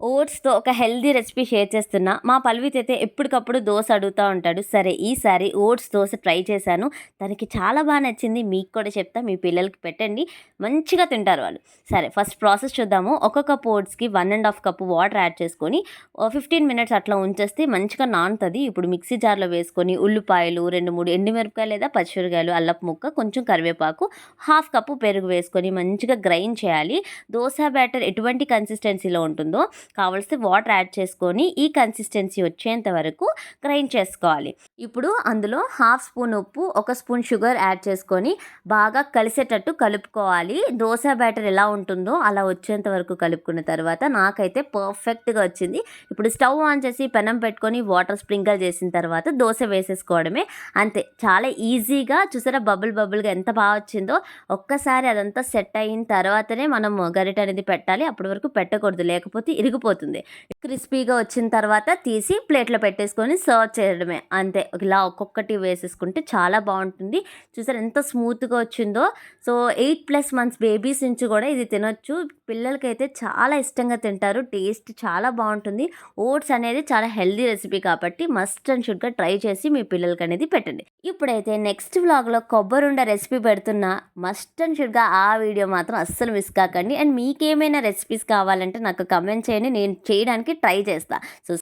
ఓట్స్‌తో ఒక healthy recipe share చేస్తున్నా. మా పల్విత్ అయితే ఎప్పటికప్పుడు దోస అడుగుతా ఉంటాడు. సరే ఈసారి ఓట్స్ దోస ట్రై చేశాను. తనకి చాలా నచ్చింది. మీకు కూడా చెప్తా. మీ పిల్లలకి పెట్టండి. మంచిగా తింటారు వాళ్ళు. సరే ఫస్ట్ ప్రాసెస్ చూద్దాము. ఒక కప్ ఓట్స్‌కి 1 ½ కప్ వాటర్ యాడ్ చేసుకొని 15 మినిట్స్ అట్లా ఉంచేస్తే మంచిగా నానుతది. ఇప్పుడు మిక్సీ జార్‌లో వేసుకొని ఉల్లిపాయలు, 2, 3 ఎండుమిరపకాయలు లేదా పచ్చిమిరపకాయలు, అల్లపు ముక్క, కొంచెం కరివేపాకు, హాఫ్ కప్పు పెరుగు వేసుకొని మంచిగా గ్రైండ్ చేయాలి. దోస బ్యాటర్ ఎటువంటి కన్సిస్టెన్సీలో ఉంటుందో కావలసి వాటర్ యాడ్ చేసుకొని ఈ కన్సిస్టెన్సీ వచ్చేంత వరకు గ్రైండ్ చేసుకోవాలి. ఇప్పుడు అందులో హాఫ్ స్పూన్ ఉప్పు, 1 స్పూన్ షుగర్ యాడ్ చేసుకొని బాగా కలిసేటట్టు కలుపుకోవాలి. దోస బ్యాటర్ ఎలా ఉంటుందో అలా వచ్చేంత వరకు కలుపుకున్న తర్వాత నాకైతే పర్ఫెక్ట్గా వచ్చింది. ఇప్పుడు స్టవ్ ఆన్ చేసి పెనం పెట్టుకొని వాటర్ స్ప్రింకిల్ చేసిన తర్వాత దోస వేసేసుకోవడమే. అంతే, చాలా ఈజీగా. చూసారా బబుల్గా ఎంత బాగా వచ్చిందో. ఒక్కసారి అదంతా సెట్ అయిన తర్వాతనే మనం గరిట అనేది పెట్టాలి. అప్పటి వరకు పెట్టకూడదు, లేకపోతే ఇరిగిపోతుంది. క్రిస్పీగా వచ్చిన తర్వాత తీసి ప్లేట్లో పెట్టేసుకొని సర్వ్ చేయడమే. అంతే, ఇలా ఒక్కొక్కటి వేసేసుకుంటే చాలా బాగుంటుంది. చూసారు ఎంత స్మూత్గా వచ్చిందో. సో 8+ మంత్స్ బేబీస్ నుంచి కూడా ఇది తినొచ్చు. పిల్లలకైతే చాలా ఇష్టంగా తింటారు. టేస్ట్ చాలా బాగుంటుంది. ఓట్స్ అనేది చాలా హెల్దీ రెసిపీ కాబట్టి మస్ట్ అండ్ షుడ్గా ట్రై చేసి మీ పిల్లలకి అనేది పెట్టండి. ఇప్పుడైతే నెక్స్ట్ వ్లాగ్లో కొబ్బరుండ రెసిపీ పెడుతున్నా. మస్ట్ అండ్ షుడ్గా ఆ వీడియో మాత్రం అస్సలు మిస్ కాకండి. అండ్ మీకేమైనా రెసిపీస్ కావాలంటే నాకు కమెంట్ చేయండి, నేను చేయడానికి ట్రై చేస్తాను. సో